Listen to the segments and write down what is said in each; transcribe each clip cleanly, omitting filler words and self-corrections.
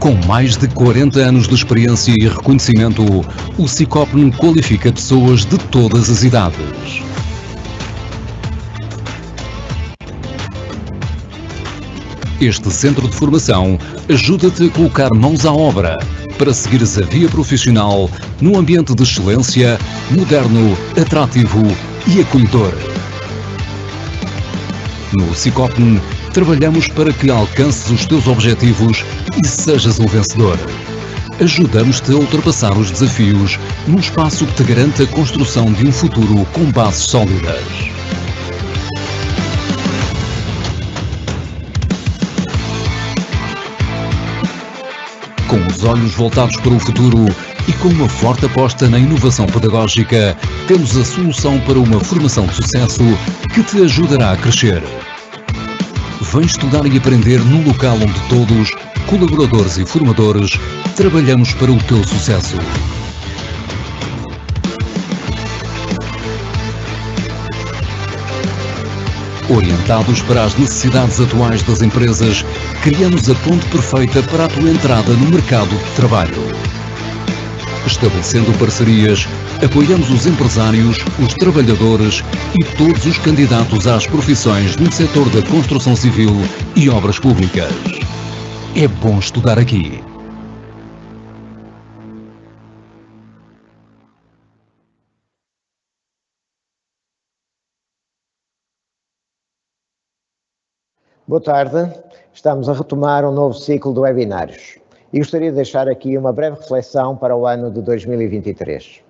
Com mais de 40 anos de experiência e reconhecimento, o Sicopn qualifica pessoas de todas as idades. Este centro de formação ajuda-te a colocar mãos à obra para seguires a via profissional num ambiente de excelência, moderno, atrativo e acolhedor. No Sicopn, trabalhamos para que alcances os teus objetivos e sejas um vencedor. Ajudamos-te a ultrapassar os desafios num espaço que te garante a construção de um futuro com bases sólidas. Com os olhos voltados para o futuro e com uma forte aposta na inovação pedagógica, temos a solução para uma formação de sucesso que te ajudará a crescer. Vem estudar e aprender num local onde todos, colaboradores e formadores, trabalhamos para o teu sucesso. Orientados para as necessidades atuais das empresas, criamos a ponte perfeita para a tua entrada no mercado de trabalho. Estabelecendo parcerias, apoiamos os empresários, os trabalhadores e todos os candidatos às profissões no setor da construção civil e obras públicas. É bom estudar aqui. Boa tarde, estamos a retomar um novo ciclo de webinários e gostaria de deixar aqui uma breve reflexão para o ano de 2023.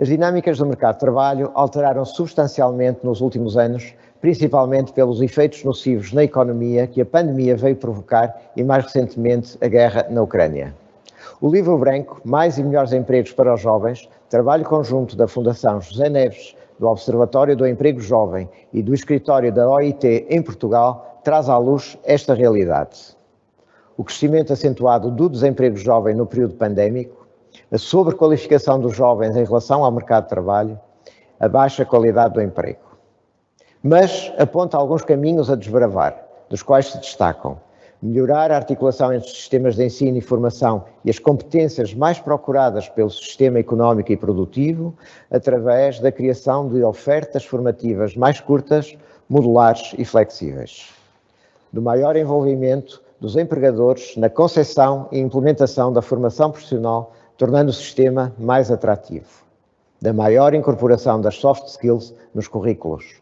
As dinâmicas do mercado de trabalho alteraram substancialmente nos últimos anos, principalmente pelos efeitos nocivos na economia que a pandemia veio provocar e, mais recentemente, a guerra na Ucrânia. O livro branco Mais e Melhores Empregos para os Jovens, trabalho conjunto da Fundação José Neves, do Observatório do Emprego Jovem e do Escritório da OIT em Portugal, traz à luz esta realidade. O crescimento acentuado do desemprego jovem no período pandémico, a sobrequalificação dos jovens em relação ao mercado de trabalho, a baixa qualidade do emprego. Mas aponta alguns caminhos a desbravar, dos quais se destacam melhorar a articulação entre os sistemas de ensino e formação e as competências mais procuradas pelo sistema económico e produtivo, através da criação de ofertas formativas mais curtas, modulares e flexíveis. Do maior envolvimento dos empregadores na concepção e implementação da formação profissional, tornando o sistema mais atrativo. Da maior incorporação das soft skills nos currículos.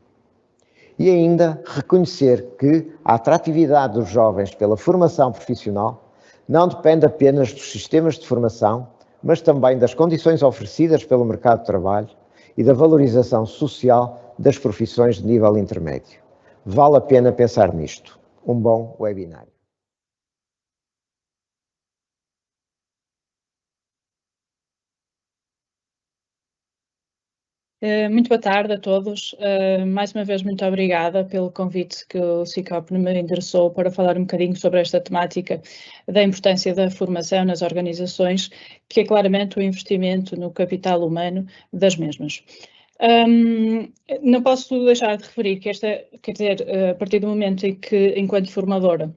E ainda reconhecer que a atratividade dos jovens pela formação profissional não depende apenas dos sistemas de formação, mas também das condições oferecidas pelo mercado de trabalho e da valorização social das profissões de nível intermédio. Vale a pena pensar nisto. Um bom webinário. Muito boa tarde a todos. Mais uma vez, muito obrigada pelo convite que o Sicopn me endereçou para falar um bocadinho sobre esta temática da importância da formação nas organizações, que é claramente o investimento no capital humano das mesmas. Não posso deixar de referir que a partir do momento em que, enquanto formadora,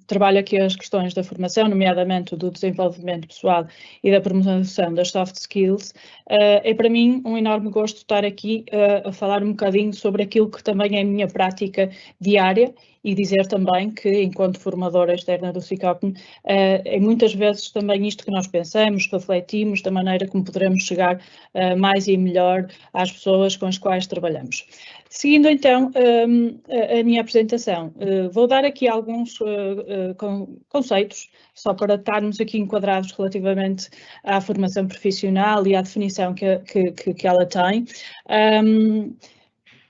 trabalho aqui as questões da formação, nomeadamente do desenvolvimento pessoal e da promoção das soft skills, é para mim um enorme gosto estar aqui a falar um bocadinho sobre aquilo que também é a minha prática diária e dizer também que, enquanto formadora externa do Sicopn, é muitas vezes também isto que nós pensamos, refletimos da maneira como poderemos chegar mais e melhor às pessoas com as quais trabalhamos. Seguindo então a minha apresentação, vou dar aqui alguns conceitos, só para estarmos aqui enquadrados relativamente à formação profissional e à definição que ela tem.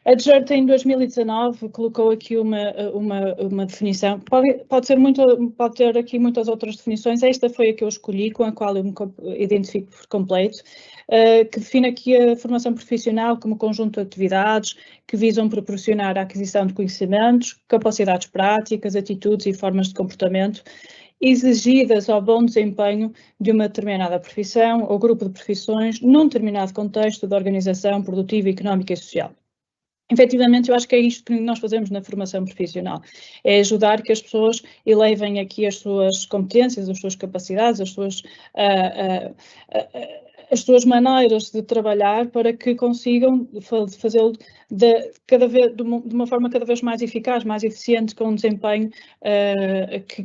A DGERT em 2019 colocou aqui uma definição, pode ter aqui muitas outras definições, esta foi a que eu escolhi, com a qual eu me identifico por completo, que define aqui a formação profissional como conjunto de atividades que visam proporcionar a aquisição de conhecimentos, capacidades práticas, atitudes e formas de comportamento exigidas ao bom desempenho de uma determinada profissão ou grupo de profissões num determinado contexto de organização produtiva, económica e social. efetivamente, eu acho que é isto que nós fazemos na formação profissional, é ajudar que as pessoas elevem aqui as suas competências, as suas capacidades, as suas maneiras de trabalhar para que consigam fazê-lo de uma forma cada vez mais eficaz, mais eficiente, com um desempenho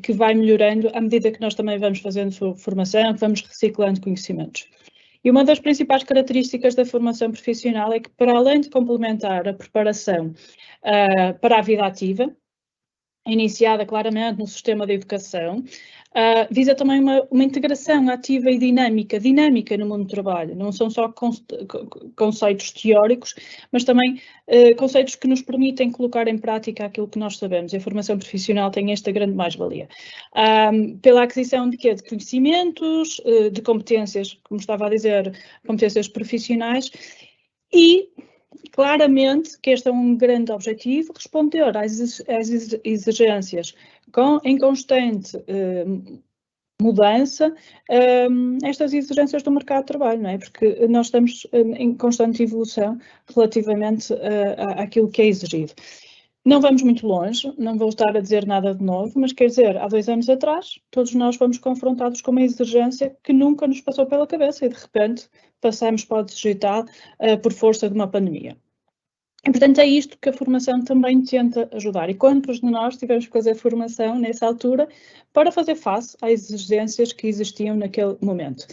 que vai melhorando à medida que nós também vamos fazendo formação, que vamos reciclando conhecimentos. E uma das principais características da formação profissional é que, para além de complementar a preparação para a vida ativa, iniciada claramente no sistema de educação, visa também uma integração ativa e dinâmica no mundo do trabalho. Não são só conceitos teóricos, mas também conceitos que nos permitem colocar em prática aquilo que nós sabemos. E a formação profissional tem esta grande mais-valia. Pela aquisição de quê? De conhecimentos, de competências, como estava a dizer, competências profissionais, e claramente que este é um grande objetivo, responder às exigências em constante mudança, estas exigências do mercado de trabalho, não é? Porque nós estamos em constante evolução relativamente àquilo que é exigido. Não vamos muito longe, não vou estar a dizer nada de novo, mas quer dizer, há 2 anos atrás, todos nós fomos confrontados com uma exigência que nunca nos passou pela cabeça e, de repente, passamos para o digital por força de uma pandemia. E, portanto, é isto que a formação também tenta ajudar. E quantos de nós tivemos que fazer formação nessa altura para fazer face às exigências que existiam naquele momento?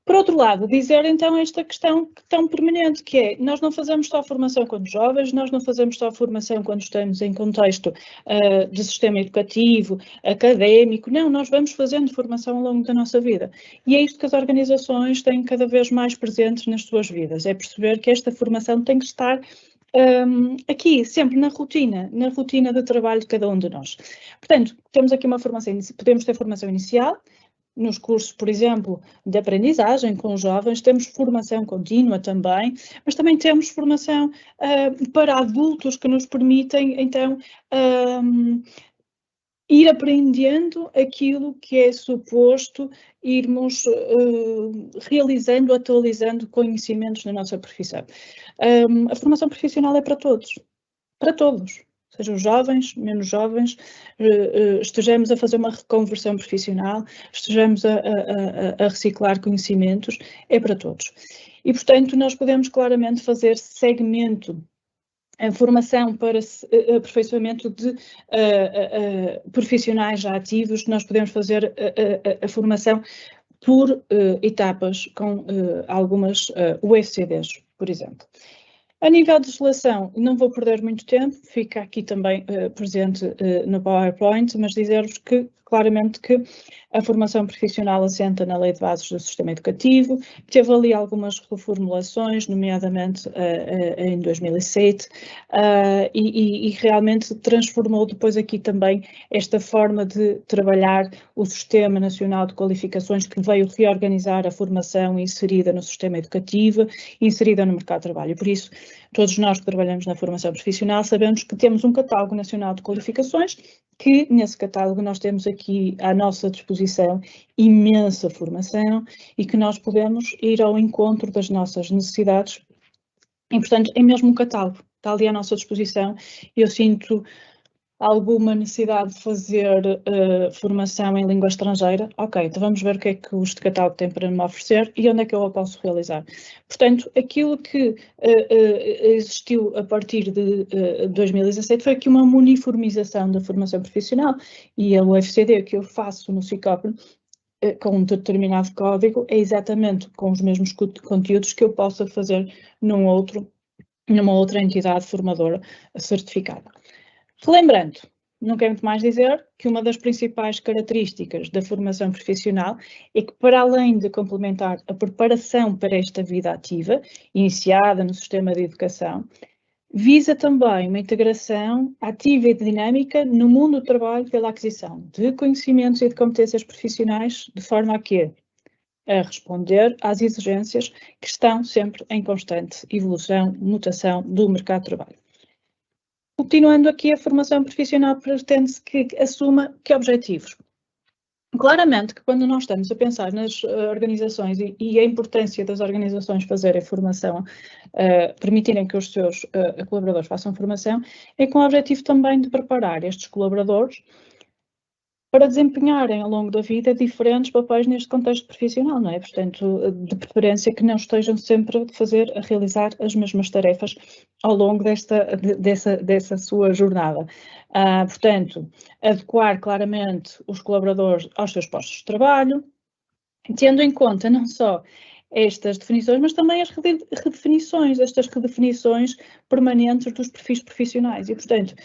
Por outro lado, dizer então esta questão tão permanente, que é, nós não fazemos só formação quando jovens, nós não fazemos só formação quando estamos em contexto de sistema educativo, académico, não, nós vamos fazendo formação ao longo da nossa vida. E é isto que as organizações têm cada vez mais presentes nas suas vidas, é perceber que esta formação tem que estar aqui, sempre na rotina de trabalho de cada um de nós. Portanto, temos aqui uma formação, podemos ter formação inicial, nos cursos, por exemplo, de aprendizagem com os jovens, temos formação contínua também, mas também temos formação para adultos que nos permitem, então, ir aprendendo aquilo que é suposto irmos realizando, atualizando conhecimentos na nossa profissão. A formação profissional é para todos, sejam jovens, menos jovens, estejamos a fazer uma reconversão profissional, estejamos a reciclar conhecimentos, é para todos. E, portanto, nós podemos claramente fazer segmento, a formação para aperfeiçoamento de profissionais já ativos, nós podemos fazer a formação por etapas com algumas UFCDs, por exemplo. A nível de legislação, não vou perder muito tempo, fica aqui também presente no PowerPoint, mas dizer-vos que, claramente, que a formação profissional assenta na Lei de Bases do Sistema Educativo, teve ali algumas reformulações, nomeadamente em 2007, e realmente transformou depois aqui também esta forma de trabalhar o Sistema Nacional de Qualificações, que veio reorganizar a formação inserida no sistema educativo, inserida no mercado de trabalho. Por isso, todos nós que trabalhamos na formação profissional sabemos que temos um catálogo nacional de qualificações, que nesse catálogo nós temos aqui à nossa disposição imensa formação e que nós podemos ir ao encontro das nossas necessidades. E, portanto, é mesmo um catálogo, está ali à nossa disposição. Eu sinto alguma necessidade de fazer formação em língua estrangeira, ok, então vamos ver o que é que este catálogo tem para me oferecer e onde é que eu a posso realizar. Portanto, aquilo que existiu a partir de 2017 foi aqui uma uniformização da formação profissional e a UFCD que eu faço no SICOP com um determinado código é exatamente com os mesmos conteúdos que eu possa fazer numa outra entidade formadora certificada. Relembrando, não quero muito mais dizer que uma das principais características da formação profissional é que, para além de complementar a preparação para esta vida ativa, iniciada no sistema de educação, visa também uma integração ativa e dinâmica no mundo do trabalho pela aquisição de conhecimentos e de competências profissionais, de forma a responder às exigências que estão sempre em constante evolução, mutação do mercado de trabalho. Continuando aqui, a formação profissional pretende-se que assuma que objetivos? Claramente que quando nós estamos a pensar nas organizações e a importância das organizações fazerem formação, permitirem que os seus colaboradores façam formação, é com o objetivo também de preparar estes colaboradores para desempenharem ao longo da vida diferentes papéis neste contexto profissional, não é? Portanto, de preferência que não estejam sempre a realizar as mesmas tarefas ao longo dessa sua jornada. Portanto, adequar claramente os colaboradores aos seus postos de trabalho, tendo em conta não só estas definições, mas também as estas redefinições permanentes dos perfis profissionais e, portanto,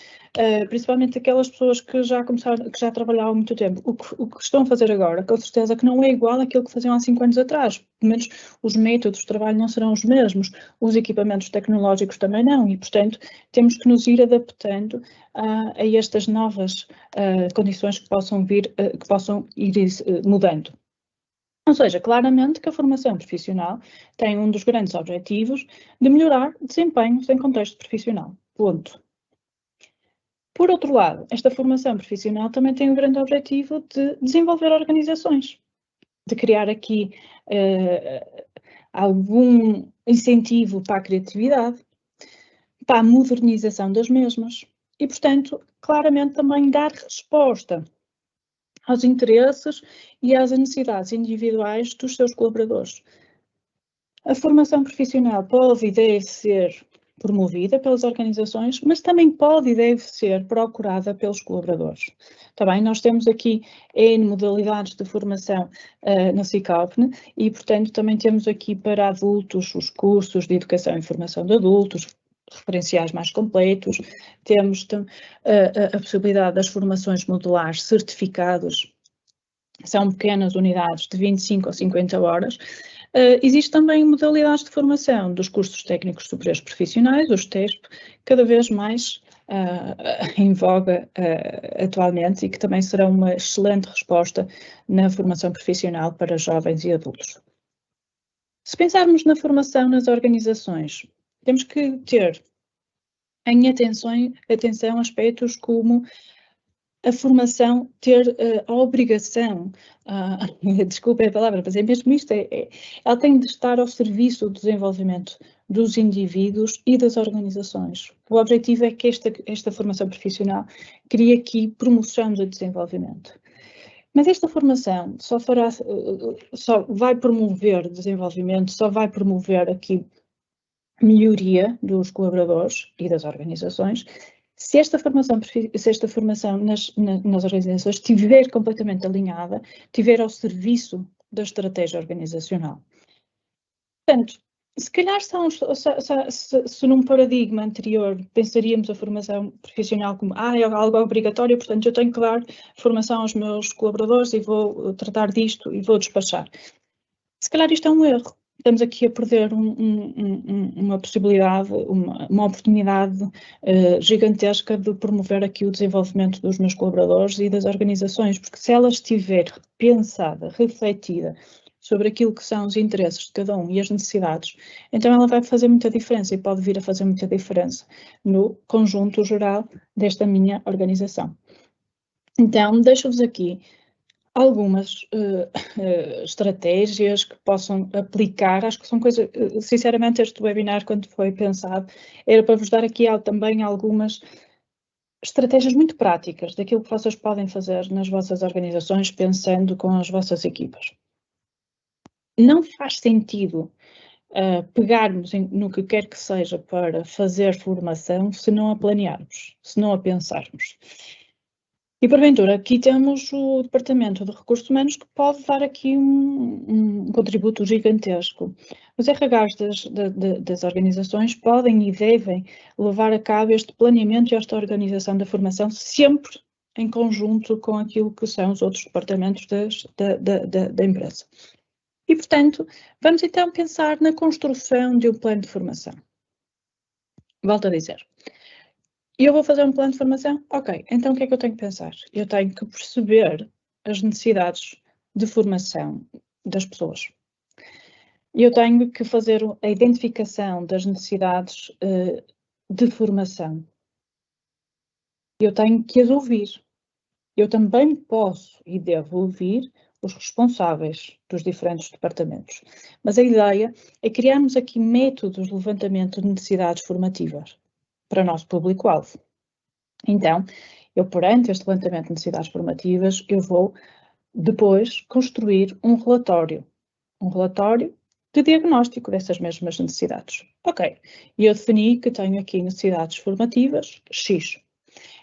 principalmente aquelas pessoas que já começaram, que já trabalhavam há muito tempo, o que estão a fazer agora, com certeza que não é igual àquilo que faziam há 5 anos atrás, pelo menos os métodos de trabalho não serão os mesmos, os equipamentos tecnológicos também não, e, portanto, temos que nos ir adaptando a estas novas condições que possam ir mudando. Ou seja, claramente que a formação profissional tem um dos grandes objetivos de melhorar desempenhos em contexto profissional. Ponto. Por outro lado, esta formação profissional também tem o grande objetivo de desenvolver organizações, de criar aqui algum incentivo para a criatividade, para a modernização das mesmas e, portanto, claramente também dar resposta aos interesses e às necessidades individuais dos seus colaboradores. A formação profissional pode e deve ser promovida pelas organizações, mas também pode e deve ser procurada pelos colaboradores. Também nós temos aqui N modalidades de formação na SICOPNE e, portanto, também temos aqui para adultos os cursos de educação e formação de adultos, referenciais mais completos, temos a possibilidade das formações modulares certificados, são pequenas unidades de 25 ou 50 horas. Existe também modalidades de formação dos cursos técnicos superiores profissionais, os TESP, cada vez mais em voga atualmente e que também serão uma excelente resposta na formação profissional para jovens e adultos. Se pensarmos na formação nas organizações, temos que ter em atenção aspectos como a formação ter a obrigação, desculpe a palavra, mas é mesmo isto, ela tem de estar ao serviço do desenvolvimento dos indivíduos e das organizações. O objetivo é que esta formação profissional crie aqui promoção de desenvolvimento. Mas esta formação só vai promover desenvolvimento, só vai promover aqui melhoria dos colaboradores e das organizações, se esta formação nas organizações estiver completamente alinhada, estiver ao serviço da estratégia organizacional. Portanto, se calhar se num paradigma anterior pensaríamos a formação profissional como é algo obrigatório, portanto eu tenho que dar formação aos meus colaboradores e vou tratar disto e vou despachar. Se calhar isto é um erro. Estamos aqui a perder uma possibilidade, uma oportunidade gigantesca de promover aqui o desenvolvimento dos meus colaboradores e das organizações, porque se ela estiver pensada, refletida sobre aquilo que são os interesses de cada um e as necessidades, então ela vai fazer muita diferença e pode vir a fazer muita diferença no conjunto geral desta minha organização. Então, deixo-vos aqui algumas estratégias que possam aplicar. Acho que são coisas, sinceramente, este webinar, quando foi pensado, era para vos dar aqui também algumas estratégias muito práticas daquilo que vocês podem fazer nas vossas organizações, pensando com as vossas equipas. Não faz sentido pegarmos no que quer que seja para fazer formação se não a planearmos, se não a pensarmos. E, porventura, aqui temos o Departamento de Recursos Humanos que pode dar aqui um contributo gigantesco. Os RHs das organizações podem e devem levar a cabo este planeamento e esta organização da formação sempre em conjunto com aquilo que são os outros departamentos da empresa. E, portanto, vamos então pensar na construção de um plano de formação. Volto a dizer. Eu vou fazer um plano de formação? Ok, então o que é que eu tenho que pensar? Eu tenho que perceber as necessidades de formação das pessoas. Eu tenho que fazer a identificação das necessidades de formação. Eu tenho que as ouvir. eu também posso e devo ouvir os responsáveis dos diferentes departamentos. Mas a ideia é criarmos aqui métodos de levantamento de necessidades formativas para o nosso público-alvo. Então, eu, perante este levantamento de necessidades formativas, eu vou depois construir um relatório de diagnóstico dessas mesmas necessidades. Ok, e eu defini que tenho aqui necessidades formativas X.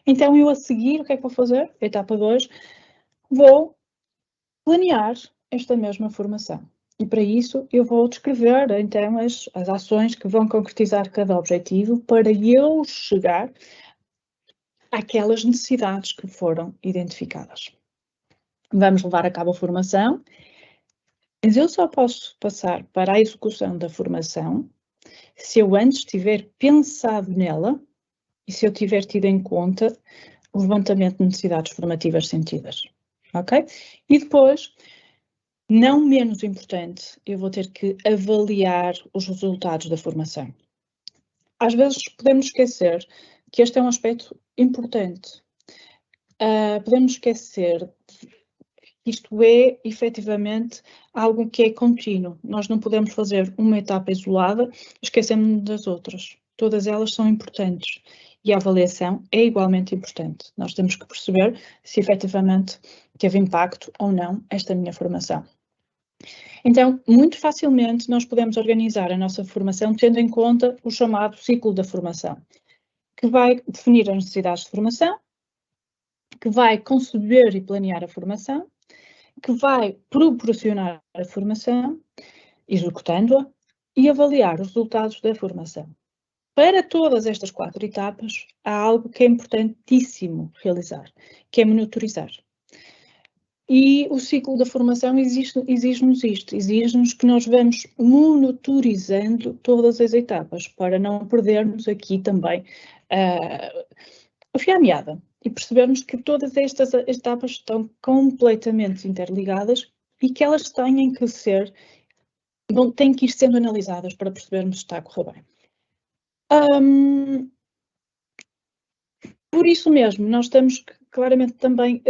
Então, eu a seguir, o que é que vou fazer? Etapa 2, vou planear esta mesma formação. E para isso, eu vou descrever, então, as ações que vão concretizar cada objetivo para eu chegar àquelas necessidades que foram identificadas. Vamos levar a cabo a formação, mas eu só posso passar para a execução da formação se eu antes tiver pensado nela e se eu tiver tido em conta o levantamento de necessidades formativas sentidas, ok? E depois, não menos importante, eu vou ter que avaliar os resultados da formação. Às vezes podemos esquecer que este é um aspecto importante. Podemos esquecer que isto é, efetivamente, algo que é contínuo. Nós não podemos fazer uma etapa isolada, esquecemos das outras. Todas elas são importantes e a avaliação é igualmente importante. Nós temos que perceber se efetivamente teve impacto ou não esta minha formação. Então, muito facilmente nós podemos organizar a nossa formação tendo em conta o chamado ciclo da formação, que vai definir as necessidades de formação, que vai conceber e planear a formação, que vai proporcionar a formação, executando-a, e avaliar os resultados da formação. Para todas estas 4 etapas, há algo que é importantíssimo realizar, que é monitorizar. E o ciclo da formação exige-nos isto, exige-nos que nós vamos monitorizando todas as etapas, para não perdermos aqui também a fio à meada e percebermos que todas estas etapas estão completamente interligadas e que elas têm que ir sendo analisadas para percebermos se está a correr bem. Por isso mesmo, nós temos que claramente também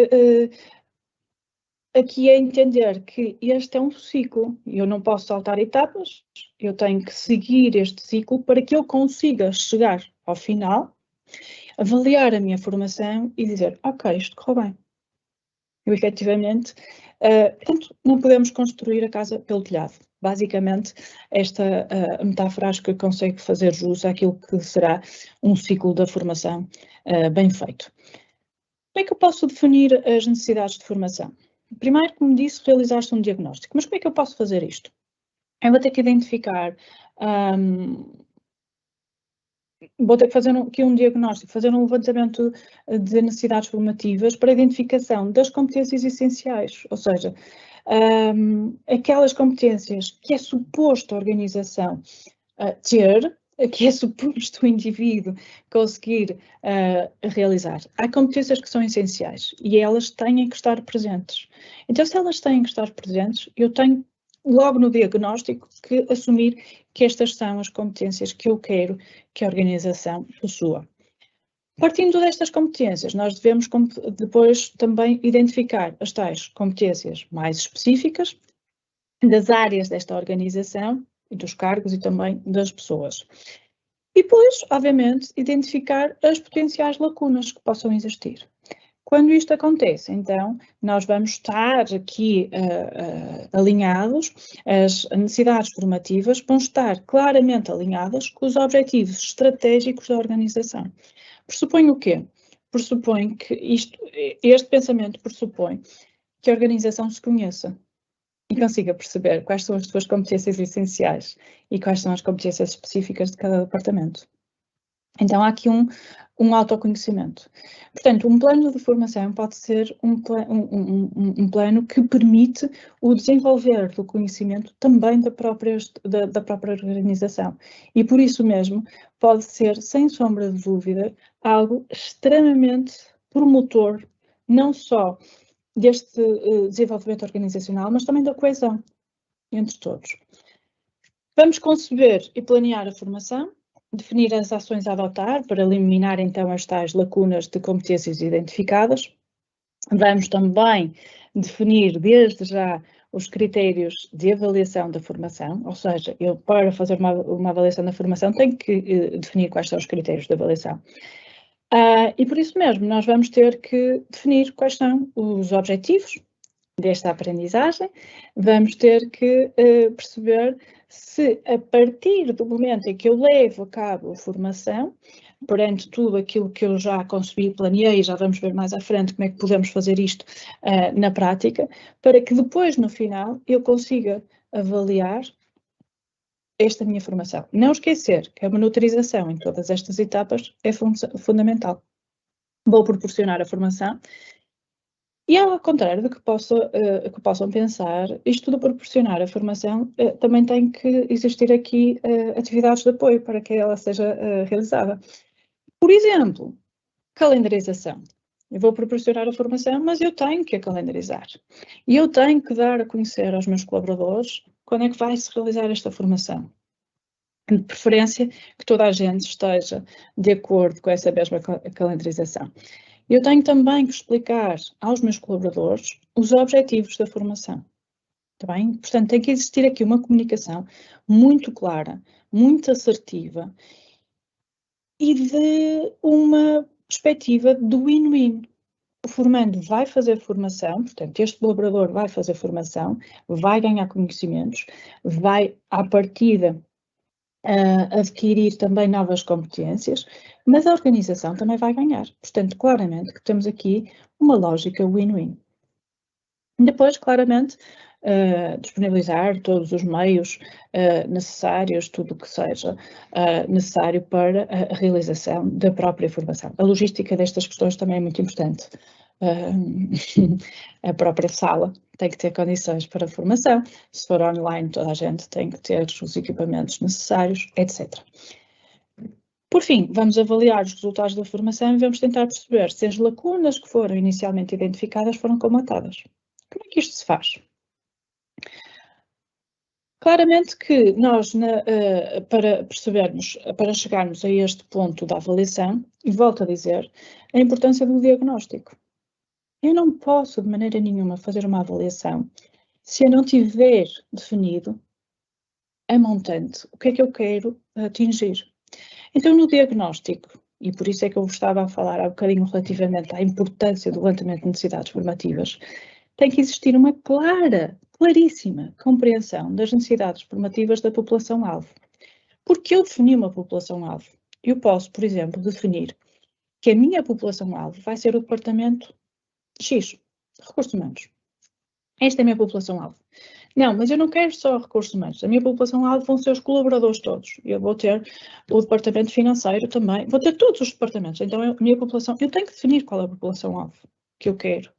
aqui a entender que este é um ciclo e eu não posso saltar etapas, eu tenho que seguir este ciclo para que eu consiga chegar ao final, avaliar a minha formação e dizer, ok, isto correu bem. Eu, efetivamente, portanto, não podemos construir a casa pelo telhado. Basicamente, esta metáfora acho que consegue fazer jus àquilo que será um ciclo da formação bem feito. Como é que eu posso definir as necessidades de formação? Primeiro, como disse, realizar-se um diagnóstico. Mas como é que eu posso fazer isto? Eu vou ter que identificar, vou ter que fazer aqui um diagnóstico, fazer um levantamento de necessidades formativas para a identificação das competências essenciais, ou seja, aquelas competências que é suposto a organização ter, que é suposto o indivíduo conseguir realizar. Há competências que são essenciais e elas têm que estar presentes. Então, se elas têm que estar presentes, eu tenho logo no diagnóstico que assumir que estas são as competências que eu quero que a organização possua. Partindo destas competências, nós devemos depois também identificar as tais competências mais específicas das áreas desta organização, dos cargos e também das pessoas. E depois, obviamente, identificar as potenciais lacunas que possam existir. Quando isto acontece, então, nós vamos estar aqui alinhados, as necessidades formativas vão estar claramente alinhadas com os objetivos estratégicos da organização. Pressupõe o quê? Pressupõe que este pensamento pressupõe que a organização se conheça e consiga perceber quais são as suas competências essenciais e quais são as competências específicas de cada departamento. Então, há aqui um autoconhecimento. Portanto, um plano de formação pode ser um plano que permite o desenvolver do conhecimento também da própria organização. E por isso mesmo pode ser, sem sombra de dúvida, algo extremamente promotor, não só deste desenvolvimento organizacional, mas também da coesão entre todos. Vamos conceber e planear a formação, definir as ações a adotar para eliminar então as tais lacunas de competências identificadas Vamos também definir desde já os critérios de avaliação da formação, ou seja, eu para fazer uma avaliação da formação tenho que definir quais são os critérios de avaliação. E por isso mesmo nós vamos ter que definir quais são os objetivos desta aprendizagem, vamos ter que perceber se a partir do momento em que eu levo a cabo a formação, perante tudo aquilo que eu já concebi e planeei, já vamos ver mais à frente como é que podemos fazer isto na prática, para que depois, no final, eu consiga avaliar esta minha formação. Não esquecer que a monitorização em todas estas etapas é fundamental. Vou proporcionar a formação e, ao contrário do que possam pensar, isto de proporcionar a formação também tem que existir aqui atividades de apoio para que ela seja realizada. Por exemplo, calendarização. Eu vou proporcionar a formação, mas eu tenho que a calendarizar. E eu tenho que dar a conhecer aos meus colaboradores quando é que vai-se realizar esta formação. De preferência, que toda a gente esteja de acordo com essa mesma calendarização. Eu tenho também que explicar aos meus colaboradores os objetivos da formação. Está bem? Portanto, tem que existir aqui uma comunicação muito clara, muito assertiva e de uma perspectiva do win-win. O formando vai fazer formação, portanto, este colaborador vai fazer formação, vai ganhar conhecimentos, vai, à partida, adquirir também novas competências, mas a organização também vai ganhar. Portanto, claramente que temos aqui uma lógica win-win. Depois, claramente, disponibilizar todos os meios necessários, tudo o que seja necessário para a realização da própria formação. A logística destas questões também é muito importante. A própria sala tem que ter condições para a formação, se for online toda a gente tem que ter os equipamentos necessários, etc. Por fim, vamos avaliar os resultados da formação e vamos tentar perceber se as lacunas que foram inicialmente identificadas foram comatadas. Como é que isto se faz? Claramente que nós, para percebermos, para chegarmos a este ponto da avaliação, e volto a dizer, a importância do diagnóstico. Eu não posso, de maneira nenhuma, fazer uma avaliação se eu não tiver definido a montante, o que é que eu quero atingir. Então, no diagnóstico, e por isso é que eu estava a falar há um bocadinho relativamente à importância do levantamento de necessidades formativas, tem que existir uma claríssima compreensão das necessidades formativas da população-alvo. Porque eu defini uma população-alvo, eu posso, por exemplo, definir que a minha população-alvo vai ser o departamento X, recursos humanos. Esta é a minha população-alvo. Não, mas eu não quero só recursos humanos. A minha população-alvo vão ser os colaboradores todos. Eu vou ter o departamento financeiro também. Vou ter todos os departamentos. Então, a minha população... Eu tenho que definir qual é a população-alvo que eu quero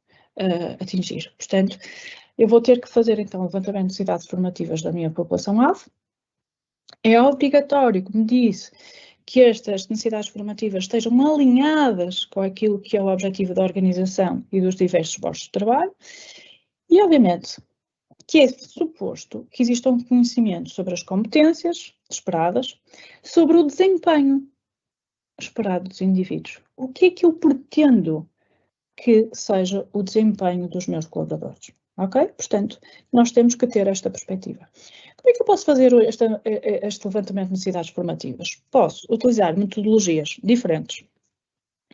atingir. Portanto, eu vou ter que fazer, então, o levantamento de necessidades formativas da minha população-alvo. É obrigatório, como disse, que estas necessidades formativas estejam alinhadas com aquilo que é o objetivo da organização e dos diversos postos de trabalho. E, obviamente, que é suposto que exista um conhecimento sobre as competências esperadas, sobre o desempenho esperado dos indivíduos. O que é que eu pretendo que seja o desempenho dos meus colaboradores? Ok? Portanto, nós temos que ter esta perspectiva. Como é que eu posso fazer este levantamento de necessidades formativas? Posso utilizar metodologias diferentes,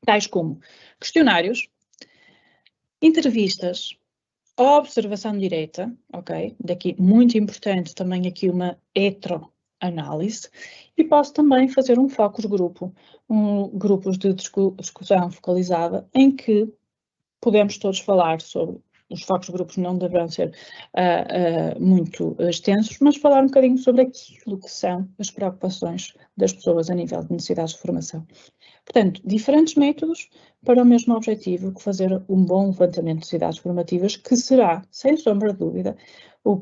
tais como questionários, entrevistas, observação direta, ok? Daqui muito importante também aqui uma heteroanálise, e posso também fazer um focus grupo, grupos de discussão focalizada, em que podemos todos falar sobre, os focus grupos não deverão ser muito extensos, mas falar um bocadinho sobre aquilo que são as preocupações das pessoas a nível de necessidades de formação. Portanto, diferentes métodos para o mesmo objetivo, que fazer um bom levantamento de necessidades formativas, que será, sem sombra de dúvida, o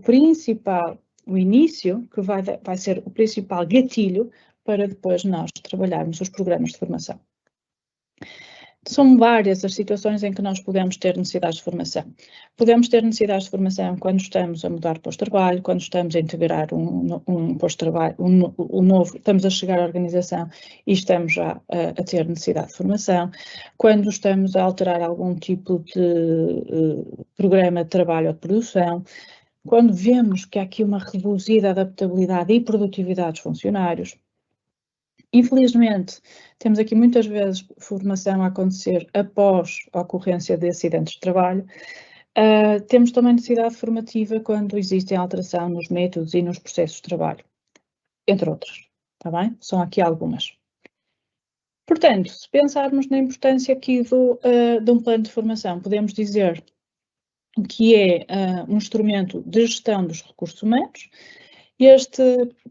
início, que vai ser o principal gatilho para depois nós trabalharmos os programas de formação. São várias as situações em que nós podemos ter necessidades de formação. Podemos ter necessidades de formação quando estamos a mudar para o trabalho, quando estamos a integrar um posto de trabalho, um novo, estamos a chegar à organização e estamos já a ter necessidade de formação, quando estamos a alterar algum tipo de programa de trabalho ou de produção, quando vemos que há aqui uma reduzida adaptabilidade e produtividade dos funcionários. Infelizmente, temos aqui muitas vezes formação a acontecer após a ocorrência de acidentes de trabalho. Temos também necessidade formativa quando existe alteração nos métodos e nos processos de trabalho, entre outros, está bem? São aqui algumas. Portanto, se pensarmos na importância aqui de um plano de formação, podemos dizer que é um instrumento de gestão dos recursos humanos. Este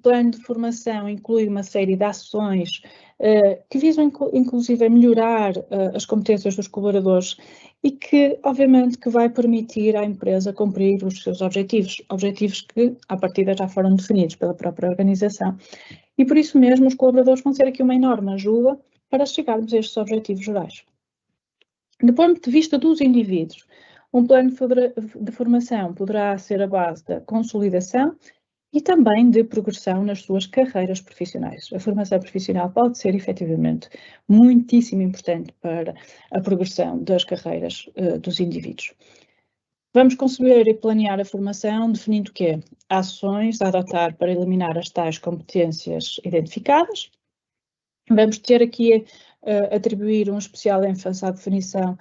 plano de formação inclui uma série de ações que visam, inclusive, a melhorar as competências dos colaboradores e que, obviamente, que vai permitir à empresa cumprir os seus objetivos que, à partida, já foram definidos pela própria organização. E, por isso mesmo, os colaboradores vão ser aqui uma enorme ajuda para chegarmos a estes objetivos gerais. Do ponto de vista dos indivíduos, um plano de formação poderá ser a base da consolidação e também de progressão nas suas carreiras profissionais. A formação profissional pode ser, efetivamente, muitíssimo importante para a progressão das carreiras dos indivíduos. Vamos conceber e planear a formação definindo o quê? Ações a adotar para eliminar as tais competências identificadas. Vamos ter aqui atribuir um especial ênfase à definição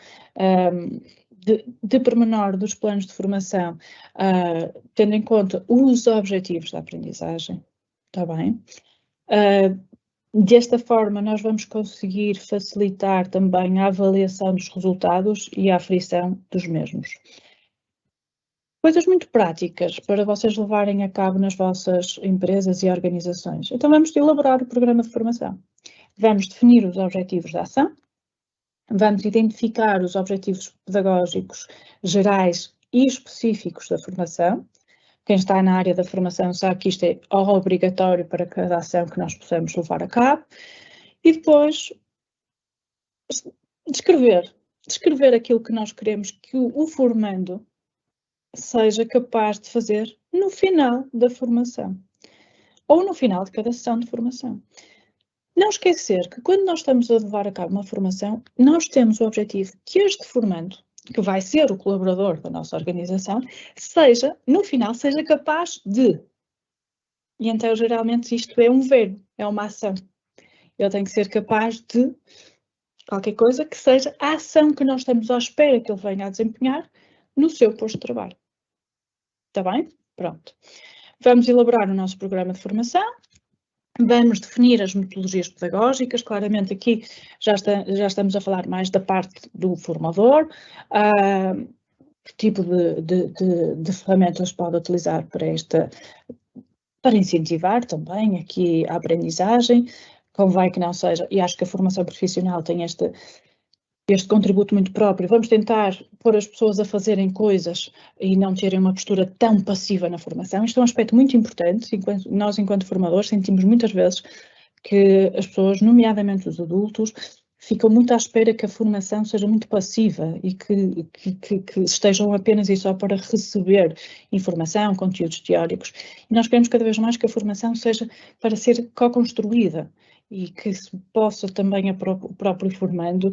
de pormenor dos planos de formação, tendo em conta os objetivos da aprendizagem, está bem? Desta forma, nós vamos conseguir facilitar também a avaliação dos resultados e a aferição dos mesmos. Coisas muito práticas para vocês levarem a cabo nas vossas empresas e organizações. Então, vamos elaborar o programa de formação. Vamos definir os objetivos da ação. Vamos identificar os objetivos pedagógicos gerais e específicos da formação. Quem está na área da formação sabe que isto é obrigatório para cada ação que nós possamos levar a cabo. E depois, descrever aquilo que nós queremos que o formando seja capaz de fazer no final da formação, ou no final de cada sessão de formação. Não esquecer que quando nós estamos a levar a cabo uma formação, nós temos o objetivo que este formando, que vai ser o colaborador da nossa organização, no final, seja capaz de. E então, geralmente, isto é um verbo, é uma ação. Ele tem que ser capaz de qualquer coisa que seja a ação que nós estamos à espera que ele venha a desempenhar no seu posto de trabalho. Está bem? Pronto. Vamos elaborar o nosso programa de formação. Vamos definir as metodologias pedagógicas. Claramente aqui já estamos a falar mais da parte do formador. Que tipo de ferramentas pode utilizar para incentivar também aqui a aprendizagem. Convém que não seja, e acho que a formação profissional tem este contributo muito próprio. Vamos tentar pôr as pessoas a fazerem coisas e não terem uma postura tão passiva na formação. Isto é um aspecto muito importante. Nós, enquanto formadores, sentimos muitas vezes que as pessoas, nomeadamente os adultos, ficam muito à espera que a formação seja muito passiva e que estejam apenas e só para receber informação, conteúdos teóricos. E nós queremos cada vez mais que a formação seja para ser co-construída e que se possa também o próprio formando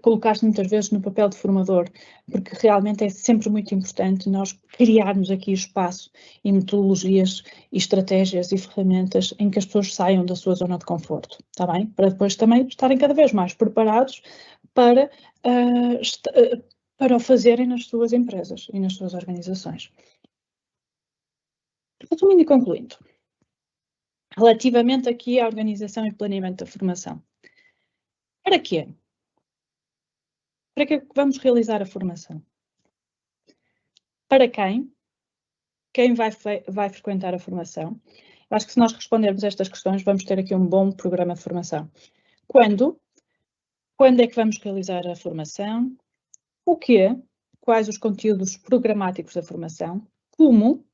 colocar-se muitas vezes no papel de formador, porque realmente é sempre muito importante nós criarmos aqui espaço e metodologias e estratégias e ferramentas em que as pessoas saiam da sua zona de conforto, está bem? Para depois também estarem cada vez mais preparados para o fazerem nas suas empresas e nas suas organizações. Resumindo e concluindo, relativamente aqui à organização e planeamento da formação. Para quê? Para que vamos realizar a formação? Para quem? Quem vai frequentar a formação? Eu acho que se nós respondermos a estas questões, vamos ter aqui um bom programa de formação. Quando? Quando é que vamos realizar a formação? O quê? Quais os conteúdos programáticos da formação? Como?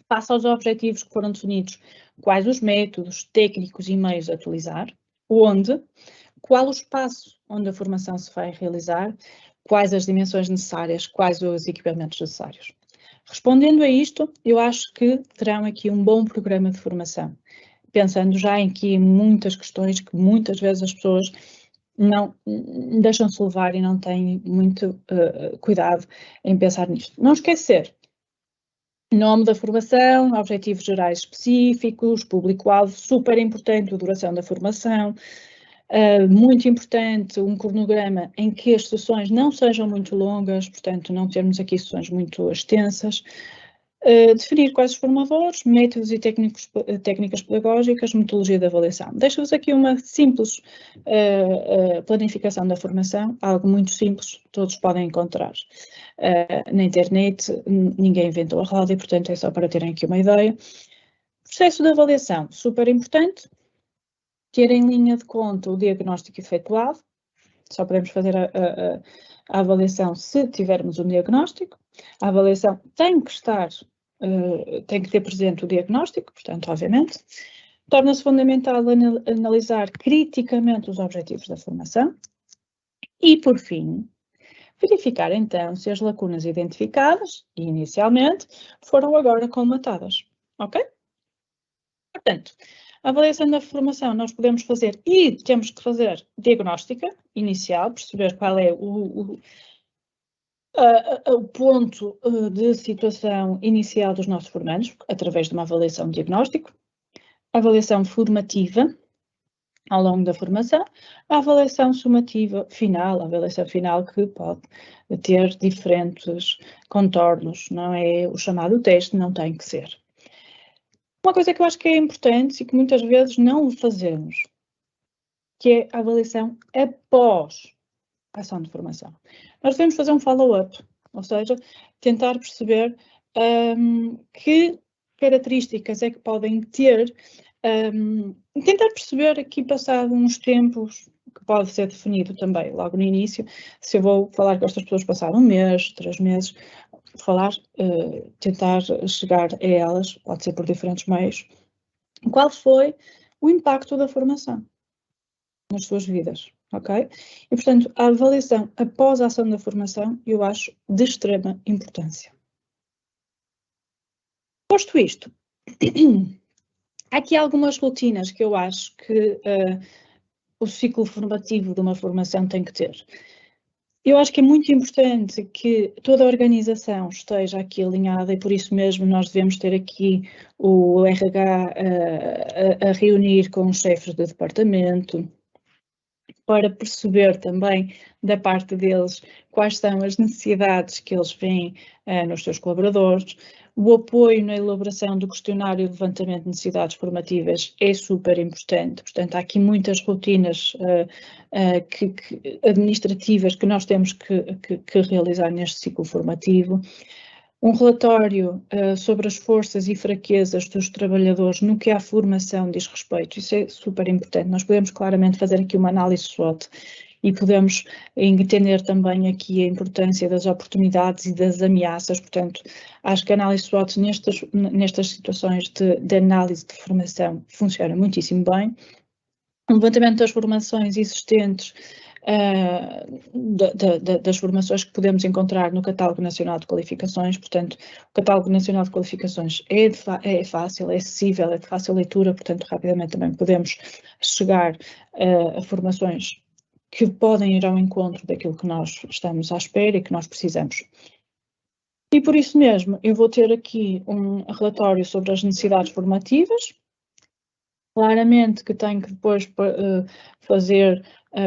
Face aos objetivos que foram definidos, quais os métodos técnicos e meios a utilizar? Onde? qual o espaço onde a formação se vai realizar, quais as dimensões necessárias, quais os equipamentos necessários. Respondendo a isto, eu acho que terão aqui um bom programa de formação, pensando já em que muitas questões que muitas vezes as pessoas não deixam-se levar e não têm muito cuidado em pensar nisto. Não esquecer, nome da formação, objetivos gerais específicos, público-alvo, super importante, a duração da formação, muito importante um cronograma em que as sessões não sejam muito longas, portanto não termos aqui sessões muito extensas, definir quais os formadores, métodos e técnicas pedagógicas, metodologia de avaliação. Deixo-vos aqui uma simples planificação da formação, algo muito simples, todos podem encontrar na internet, ninguém inventou a roda e, portanto, é só para terem aqui uma ideia. Processo de avaliação, super importante, ter em linha de conta o diagnóstico efetuado, só podemos fazer a avaliação se tivermos um diagnóstico. A avaliação tem que estar, tem que ter presente o diagnóstico, portanto, obviamente. Torna-se fundamental analisar criticamente os objetivos da formação. E, por fim, verificar então se as lacunas identificadas, inicialmente, foram agora colmatadas. Ok? Portanto, a avaliação da formação nós podemos fazer e temos que fazer diagnóstica inicial, perceber qual é o ponto de situação inicial dos nossos formandos, através de uma avaliação de diagnóstico, avaliação formativa ao longo da formação, a avaliação sumativa final, a avaliação final que pode ter diferentes contornos, não é o chamado teste, não tem que ser. Uma coisa que eu acho que é importante e que muitas vezes não o fazemos, que é a avaliação após a ação de formação. Nós devemos fazer um follow-up, ou seja, tentar perceber que características é que podem ter, tentar perceber aqui passado uns tempos, que pode ser definido também logo no início, se eu vou falar com estas pessoas passar 1 mês, 3 meses, falar, tentar chegar a elas, pode ser por diferentes meios, qual foi o impacto da formação nas suas vidas, ok? E, portanto, a avaliação após a ação da formação, eu acho de extrema importância. Posto isto, há aqui algumas rotinas que eu acho que o ciclo formativo de uma formação tem que ter. Eu acho que é muito importante que toda a organização esteja aqui alinhada e por isso mesmo nós devemos ter aqui o RH a reunir com os chefes de departamento para perceber também da parte deles quais são as necessidades que eles veem nos seus colaboradores. O apoio na elaboração do questionário de levantamento de necessidades formativas é super importante. Portanto, há aqui muitas rotinas administrativas que nós temos que realizar neste ciclo formativo. Um relatório sobre as forças e fraquezas dos trabalhadores no que à formação diz respeito. Isso é super importante. Nós podemos claramente fazer aqui uma análise SWOT e podemos entender também aqui a importância das oportunidades e das ameaças. Portanto, acho que a análise SWOT nestas situações de análise de formação funciona muitíssimo bem. O levantamento das formações existentes, das formações que podemos encontrar no Catálogo Nacional de Qualificações. Portanto, o Catálogo Nacional de Qualificações é fácil, é acessível, é de fácil leitura, portanto, rapidamente também podemos chegar a formações que podem ir ao encontro daquilo que nós estamos à espera e que nós precisamos. E por isso mesmo, eu vou ter aqui um relatório sobre as necessidades formativas. Claramente que tenho que depois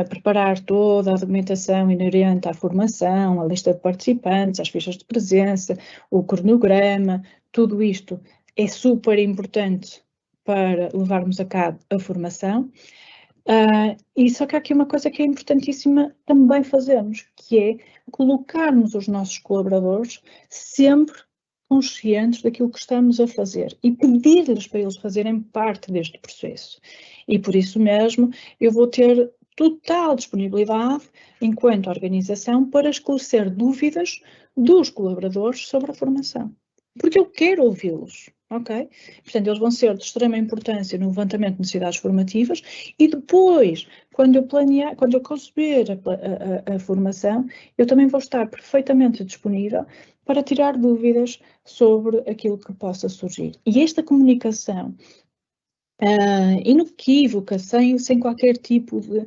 preparar toda a documentação inerente à formação, a lista de participantes, as fichas de presença, o cronograma, tudo isto é super importante para levarmos a cabo a formação. E só que há aqui uma coisa que é importantíssima também fazermos, que é colocarmos os nossos colaboradores sempre conscientes daquilo que estamos a fazer e pedir-lhes para eles fazerem parte deste processo. E por isso mesmo eu vou ter total disponibilidade, enquanto organização, para esclarecer dúvidas dos colaboradores sobre a formação. Porque eu quero ouvi-los, ok? Portanto, eles vão ser de extrema importância no levantamento de necessidades formativas e depois, quando eu conceber a formação, eu também vou estar perfeitamente disponível para tirar dúvidas sobre aquilo que possa surgir. E esta comunicação inequívoca, sem qualquer tipo de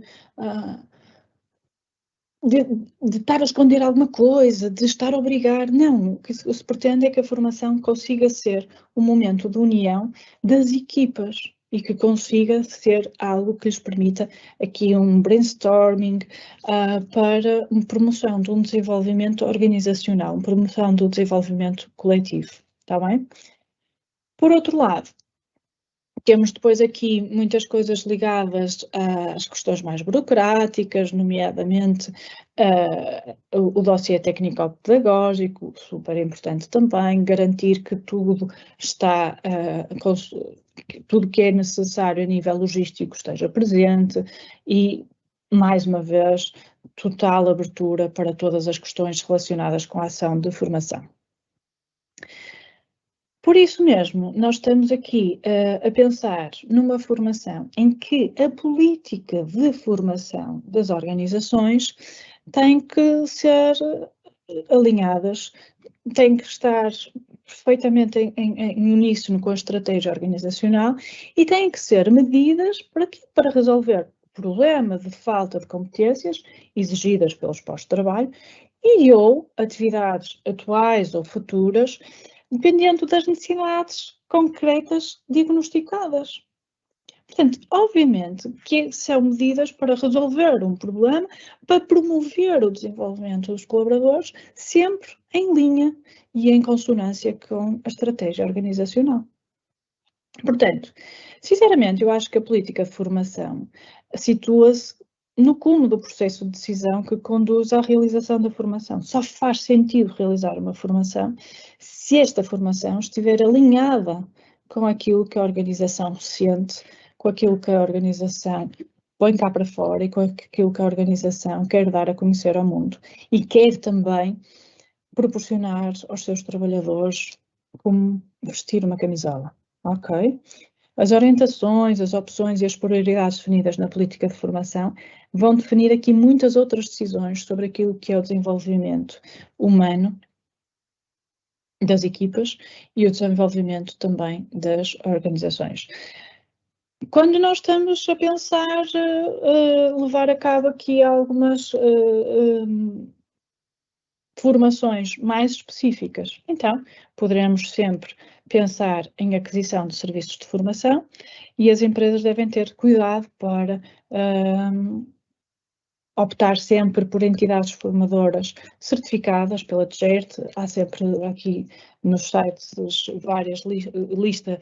estar a esconder alguma coisa, de estar a obrigar. Não, o que se pretende é que a formação consiga ser um momento de união das equipas e que consiga ser algo que lhes permita aqui um brainstorming para uma promoção de um desenvolvimento organizacional, uma promoção do desenvolvimento coletivo, está bem? Por outro lado, temos depois aqui muitas coisas ligadas às questões mais burocráticas, nomeadamente o dossiê técnico-pedagógico, super importante também, garantir que tudo está, tudo que é necessário a nível logístico esteja presente e, mais uma vez, total abertura para todas as questões relacionadas com a ação de formação. Por isso mesmo, nós estamos aqui a pensar numa formação em que a política de formação das organizações tem que ser alinhadas, tem que estar perfeitamente em uníssono com a estratégia organizacional e têm que ser medidas para resolver o problema de falta de competências exigidas pelos postos de trabalho ou atividades atuais ou futuras, dependendo das necessidades concretas diagnosticadas. Portanto, obviamente que são medidas para resolver um problema, para promover o desenvolvimento dos colaboradores, sempre em linha e em consonância com a estratégia organizacional. Portanto, sinceramente, eu acho que a política de formação situa-se no cume do processo de decisão que conduz à realização da formação. Só faz sentido realizar uma formação se esta formação estiver alinhada com aquilo que a organização sente, com aquilo que a organização põe cá para fora e com aquilo que a organização quer dar a conhecer ao mundo e quer também proporcionar aos seus trabalhadores como vestir uma camisola, ok? As orientações, as opções e as prioridades definidas na política de formação vão definir aqui muitas outras decisões sobre aquilo que é o desenvolvimento humano das equipas e o desenvolvimento também das organizações. Quando nós estamos a pensar levar a cabo aqui algumas formações mais específicas, então poderemos sempre pensar em aquisição de serviços de formação e as empresas devem ter cuidado para optar sempre por entidades formadoras certificadas pela DGERT. Há sempre aqui nos sites várias listas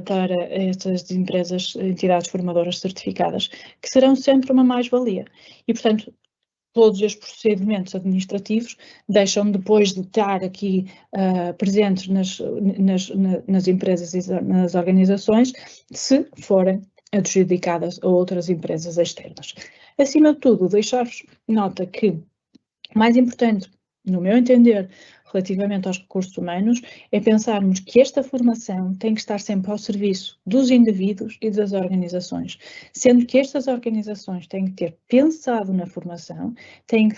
para estas empresas, entidades formadoras certificadas, que serão sempre uma mais-valia. E, portanto, todos os procedimentos administrativos deixam depois de estar aqui presentes nas empresas e nas organizações, se forem adjudicadas a outras empresas externas. Acima de tudo, deixar-vos nota que, mais importante, no meu entender, relativamente aos recursos humanos, é pensarmos que esta formação tem que estar sempre ao serviço dos indivíduos e das organizações, sendo que estas organizações têm que ter pensado na formação, têm que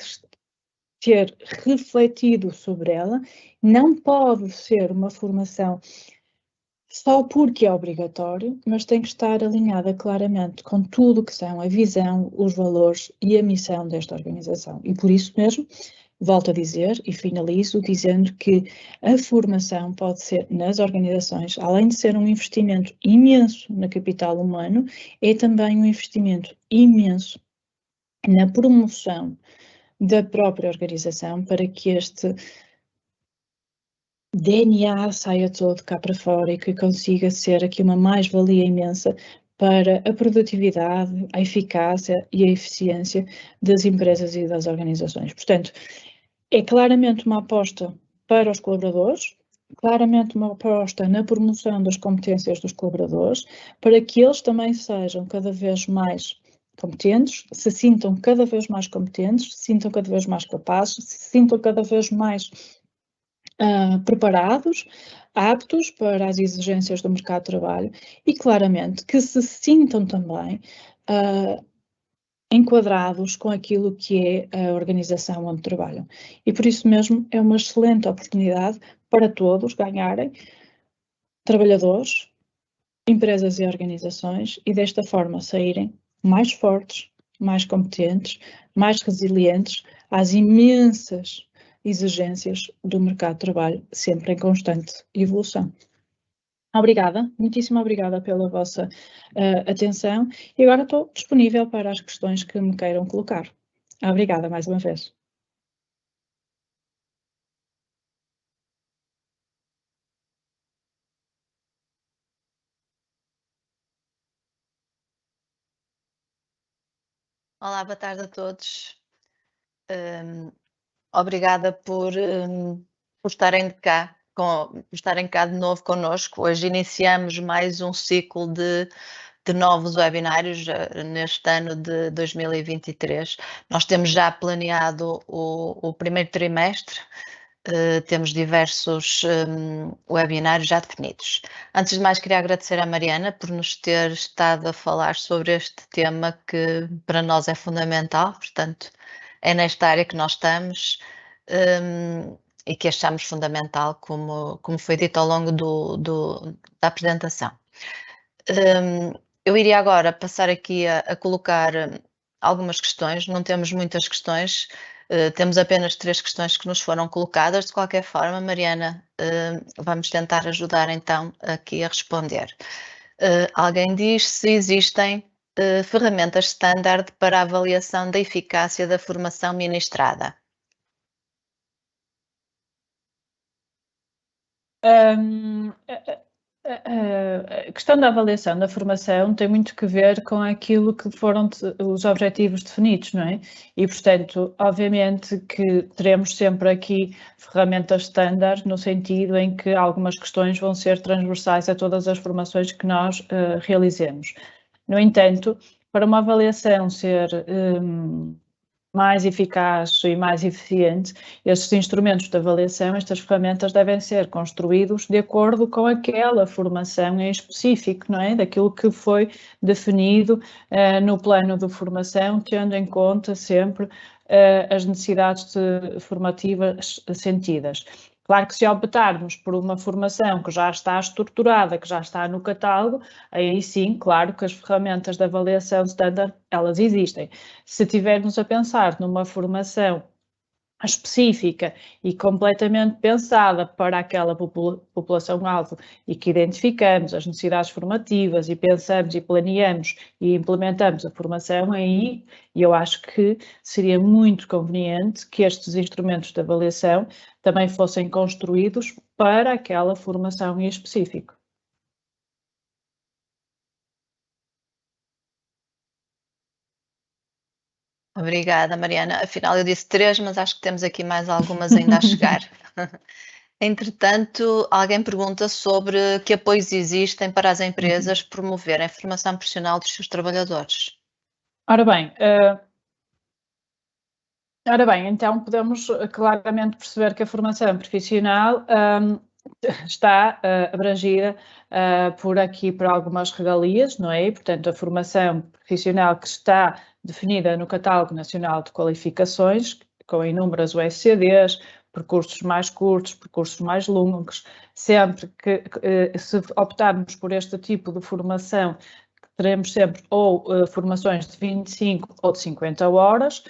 ter refletido sobre ela, não pode ser uma formação só porque é obrigatório, mas tem que estar alinhada claramente com tudo o que são a visão, os valores e a missão desta organização. E por isso mesmo, volto a dizer e finalizo dizendo que a formação pode ser nas organizações, além de ser um investimento imenso no capital humano, é também um investimento imenso na promoção da própria organização para que este DNA saia todo cá para fora e que consiga ser aqui uma mais-valia imensa para a produtividade, a eficácia e a eficiência das empresas e das organizações. Portanto, é claramente uma aposta para os colaboradores, claramente uma aposta na promoção das competências dos colaboradores, para que eles também sejam cada vez mais competentes, se sintam cada vez mais competentes, se sintam cada vez mais capazes, se sintam cada vez mais preparados aptos para as exigências do mercado de trabalho e, claramente, que se sintam também enquadrados com aquilo que é a organização onde trabalham. E por isso mesmo é uma excelente oportunidade para todos ganharem, trabalhadores, empresas e organizações, e desta forma saírem mais fortes, mais competentes, mais resilientes às imensas exigências do mercado de trabalho, sempre em constante evolução. Obrigada, muitíssimo obrigada pela vossa atenção e agora estou disponível para as questões que me queiram colocar. Obrigada mais uma vez. Olá, boa tarde a todos. Obrigada por estarem cá, por estarem cá de novo connosco. Hoje iniciamos mais um ciclo de novos webinários neste ano de 2023. Nós temos já planeado o primeiro trimestre, temos diversos webinários já definidos. Antes de mais, queria agradecer à Mariana por nos ter estado a falar sobre este tema que para nós é fundamental, portanto, é nesta área que nós estamos e que achamos fundamental, como foi dito ao longo da apresentação. Eu iria agora passar aqui a colocar algumas questões, não temos muitas questões, temos apenas 3 questões que nos foram colocadas. De qualquer forma, Mariana, vamos tentar ajudar então aqui a responder. Alguém diz se existem ferramentas standard para a avaliação da eficácia da formação ministrada. A questão da avaliação da formação tem muito que ver com aquilo que foram os objetivos definidos, não é? E, portanto, obviamente que teremos sempre aqui ferramentas standard no sentido em que algumas questões vão ser transversais a todas as formações que nós realizemos. No entanto, para uma avaliação ser mais eficaz e mais eficiente, estes instrumentos de avaliação, estas ferramentas devem ser construídos de acordo com aquela formação em específico, não é? Daquilo que foi definido no plano de formação, tendo em conta sempre as necessidades formativas sentidas. Claro que se optarmos por uma formação que já está estruturada, que já está no catálogo, aí sim, claro que as ferramentas de avaliação standard, elas existem. Se tivermos a pensar numa formação específica e completamente pensada para aquela população-alvo e que identificamos as necessidades formativas e pensamos e planeamos e implementamos a formação, aí eu acho que seria muito conveniente que estes instrumentos de avaliação também fossem construídos para aquela formação em específico. Obrigada, Mariana. Afinal, eu disse 3, mas acho que temos aqui mais algumas ainda a chegar. Entretanto, alguém pergunta sobre que apoios existem para as empresas promoverem a formação profissional dos seus trabalhadores. Ora bem, então podemos claramente perceber que a formação profissional está abrangida por algumas regalias, não é? Portanto, a formação profissional que está definida no Catálogo Nacional de Qualificações, com inúmeras USCDs, percursos mais curtos, percursos mais longos, sempre que se optarmos por este tipo de formação, teremos sempre ou formações de 25 ou de 50 horas.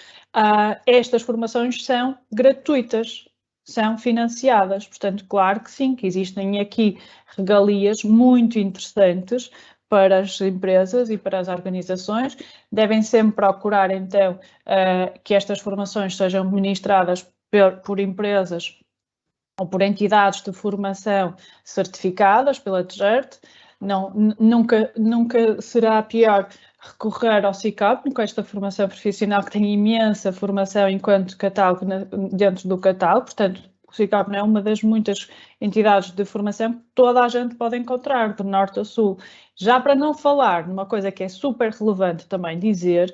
Estas formações são gratuitas, são financiadas, portanto, claro que sim, que existem aqui regalias muito interessantes para as empresas e para as organizações. Devem sempre procurar, então, que estas formações sejam ministradas por empresas ou por entidades de formação certificadas pela TGERT. Nunca será pior recorrer ao SICOP, com esta formação profissional que tem imensa formação enquanto catálogo dentro do catálogo, portanto, o SICOP é uma das muitas entidades de formação que toda a gente pode encontrar, do norte a sul. Já para não falar numa coisa que é super relevante também dizer,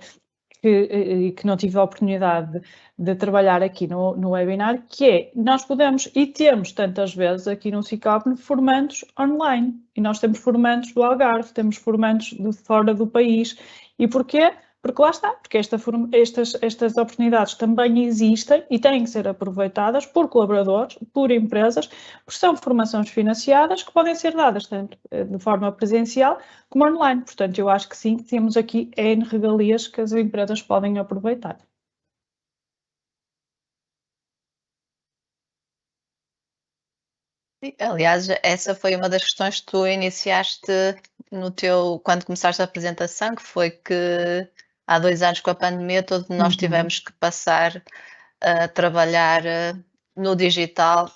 que não tive a oportunidade de trabalhar aqui no webinar, que é, nós podemos e temos tantas vezes aqui no SICOP formandos online, e nós temos formandos do Algarve, temos formandos de fora do país. E porquê? Porque lá está, porque estas oportunidades também existem e têm que ser aproveitadas por colaboradores, por empresas, porque são formações financiadas que podem ser dadas tanto de forma presencial como online. Portanto, eu acho que sim, temos aqui N regalias que as empresas podem aproveitar. Aliás, essa foi uma das questões que tu iniciaste quando começaste a apresentação, que foi que há 2 anos com a pandemia todos nós tivemos que passar a trabalhar no digital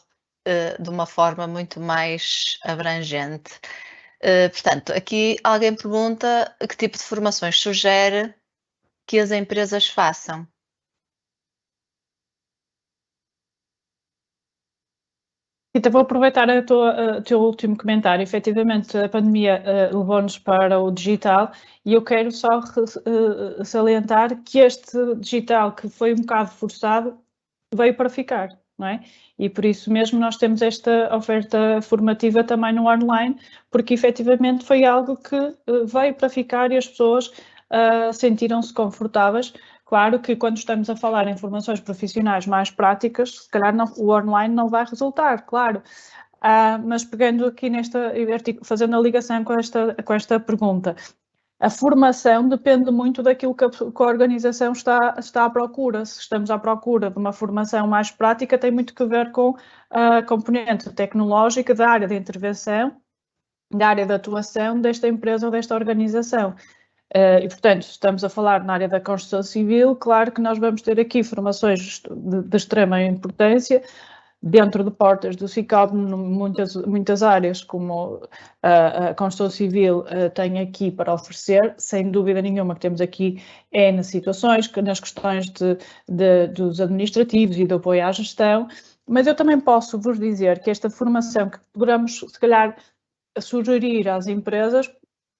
de uma forma muito mais abrangente. Portanto, aqui alguém pergunta que tipo de formações sugere que as empresas façam. Então, vou aproveitar o teu último comentário. Efetivamente, a pandemia levou-nos para o digital e eu quero só salientar que este digital, que foi um bocado forçado, veio para ficar, não é? E por isso mesmo nós temos esta oferta formativa também no online, porque efetivamente foi algo que veio para ficar e as pessoas sentiram-se confortáveis. Claro que quando estamos a falar em formações profissionais mais práticas, se calhar o online não vai resultar, claro. Mas pegando aqui fazendo a ligação com esta pergunta, a formação depende muito daquilo que a organização está à procura. Se estamos à procura de uma formação mais prática, tem muito que ver com a componente tecnológica da área de intervenção, da área de atuação desta empresa ou desta organização. E, portanto, estamos a falar na área da construção civil, claro que nós vamos ter aqui formações de extrema importância, dentro de portas do SICOP, muitas áreas, como a construção civil tem aqui para oferecer, sem dúvida nenhuma que temos aqui nas situações, nas questões dos administrativos e do apoio à gestão, mas eu também posso vos dizer que esta formação que poderemos, se calhar, sugerir às empresas,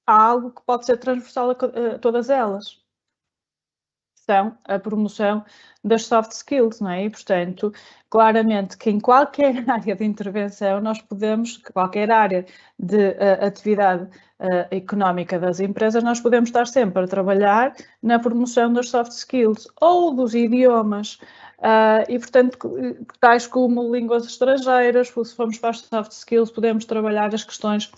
há algo que pode ser transversal a todas elas. São a promoção das soft skills, não é? E, portanto, claramente que em qualquer área de intervenção nós podemos, qualquer área de atividade económica das empresas, nós podemos estar sempre a trabalhar na promoção das soft skills ou dos idiomas. E, portanto, tais como línguas estrangeiras, se formos para as soft skills, podemos trabalhar as questões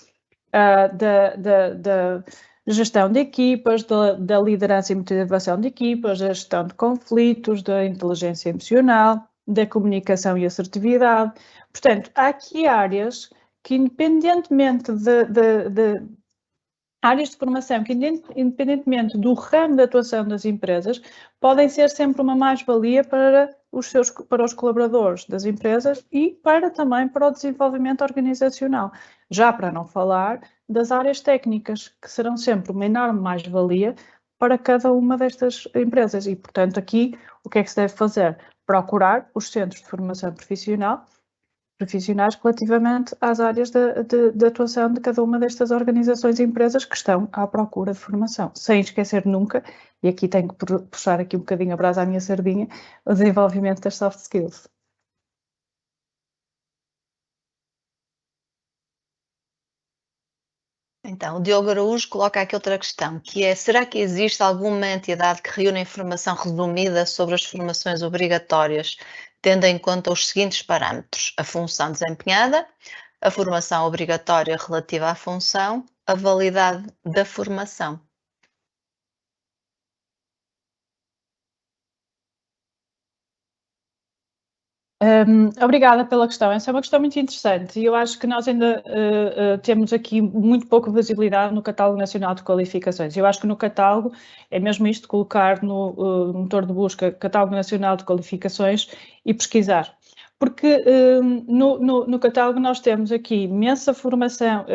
da gestão de equipas, da liderança e motivação de equipas, da gestão de conflitos, da inteligência emocional, da comunicação e assertividade. Portanto, há aqui áreas que, independentemente áreas de formação que, independentemente do ramo de atuação das empresas, podem ser sempre uma mais-valia para os colaboradores das empresas e também para o desenvolvimento organizacional. Já para não falar das áreas técnicas, que serão sempre uma enorme mais-valia para cada uma destas empresas. E, portanto, aqui, o que é que se deve fazer? Procurar os centros de formação profissionais relativamente às áreas de atuação de cada uma destas organizações e empresas que estão à procura de formação. Sem esquecer nunca, e aqui tenho que puxar aqui um bocadinho a brasa à minha sardinha, o desenvolvimento das soft skills. Então, o Diogo Araújo coloca aqui outra questão, que é, será que existe alguma entidade que reúne informação resumida sobre as formações obrigatórias, tendo em conta os seguintes parâmetros: a função desempenhada, a formação obrigatória relativa à função, a validade da formação? Obrigada pela questão. Essa é uma questão muito interessante e eu acho que nós ainda temos aqui muito pouca visibilidade no Catálogo Nacional de Qualificações. Eu acho que no catálogo é mesmo isto, colocar no motor de busca Catálogo Nacional de Qualificações e pesquisar. Porque no catálogo nós temos aqui imensa formação,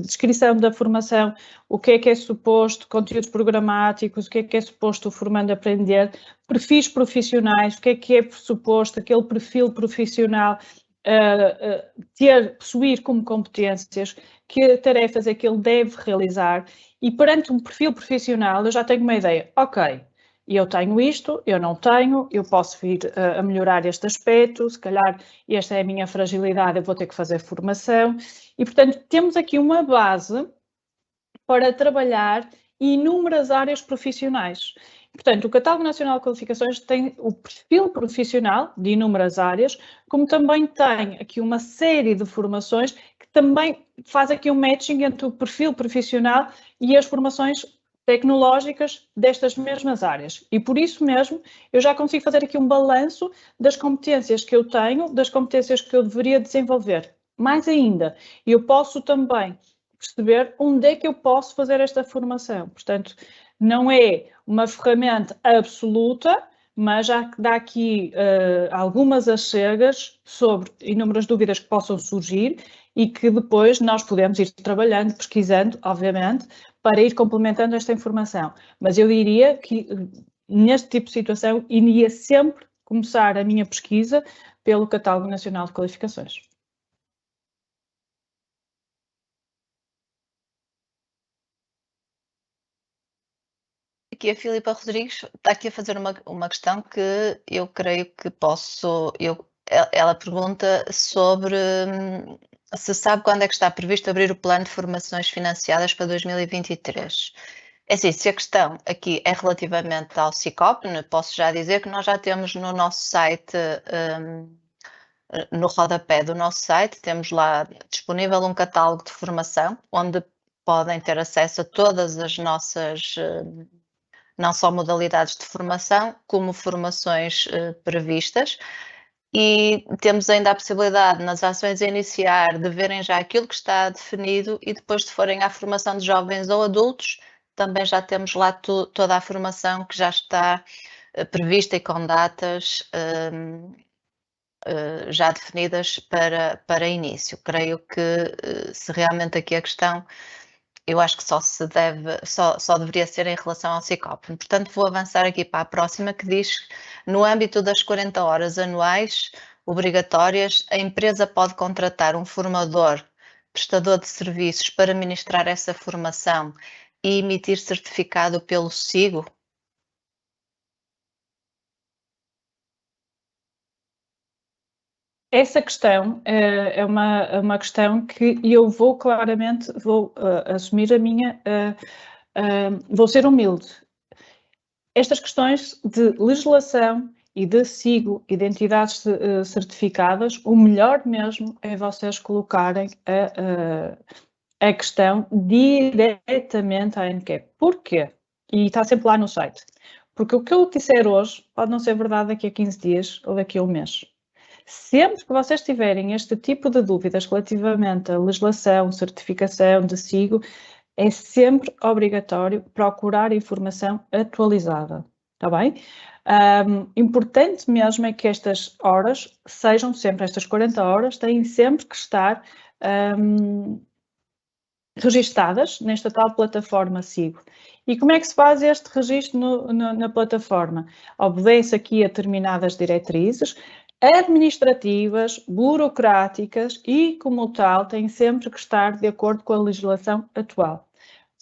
descrição da formação, o que é suposto, conteúdos programáticos, o que é suposto o formando aprender, perfis profissionais, o que é suposto aquele perfil profissional possuir como competências, que tarefas é que ele deve realizar, e perante um perfil profissional eu já tenho uma ideia, ok, eu tenho isto, eu não tenho, eu posso vir a melhorar este aspecto, se calhar esta é a minha fragilidade, eu vou ter que fazer formação. E, portanto, temos aqui uma base para trabalhar inúmeras áreas profissionais. Portanto, o Catálogo Nacional de Qualificações tem o perfil profissional de inúmeras áreas, como também tem aqui uma série de formações que também faz aqui um matching entre o perfil profissional e as formações tecnológicas destas mesmas áreas. E por isso mesmo, eu já consigo fazer aqui um balanço das competências que eu tenho, das competências que eu deveria desenvolver. Mais ainda, eu posso também perceber onde é que eu posso fazer esta formação. Portanto, não é uma ferramenta absoluta, mas já dá aqui algumas achegas sobre inúmeras dúvidas que possam surgir e que depois nós podemos ir trabalhando, pesquisando, obviamente, para ir complementando esta informação. Mas eu diria que neste tipo de situação iria sempre começar a minha pesquisa pelo Catálogo Nacional de Qualificações. Aqui a Filipa Rodrigues está aqui a fazer uma questão que eu creio que posso. Ela pergunta sobre se sabe quando é que está previsto abrir o plano de formações financiadas para 2023. É assim, se a questão aqui é relativamente ao SICOP, posso já dizer que nós já temos no nosso site, no rodapé do nosso site, temos lá disponível um catálogo de formação, onde podem ter acesso a todas as nossas não só modalidades de formação, como formações previstas. E temos ainda a possibilidade, nas ações a iniciar, de verem já aquilo que está definido e depois de forem à formação de jovens ou adultos, também já temos lá toda a formação que já está prevista e com datas já definidas para início. Creio que se realmente aqui a questão, eu acho que só deveria ser em relação ao SICOP. Portanto, vou avançar aqui para a próxima, que diz que no âmbito das 40 horas anuais obrigatórias, a empresa pode contratar um formador, prestador de serviços para ministrar essa formação e emitir certificado pelo SIGO? Essa questão é uma questão que eu vou claramente, assumir a minha, vou ser humilde. Estas questões de legislação e de SIGO, identidades certificadas, o melhor mesmo é vocês colocarem a questão diretamente à ANCAP. Porquê? E está sempre lá no site. Porque o que eu disser hoje pode não ser verdade daqui a 15 dias ou daqui a um mês. Sempre que vocês tiverem este tipo de dúvidas relativamente à legislação, certificação de SIGO, é sempre obrigatório procurar informação atualizada, está bem? Importante mesmo é que estas horas sejam sempre, estas 40 horas, têm sempre que estar registadas nesta tal plataforma SIGO. E como é que se faz este registro na plataforma? Obedece aqui a determinadas diretrizes administrativas, burocráticas e, como tal, têm sempre que estar de acordo com a legislação atual.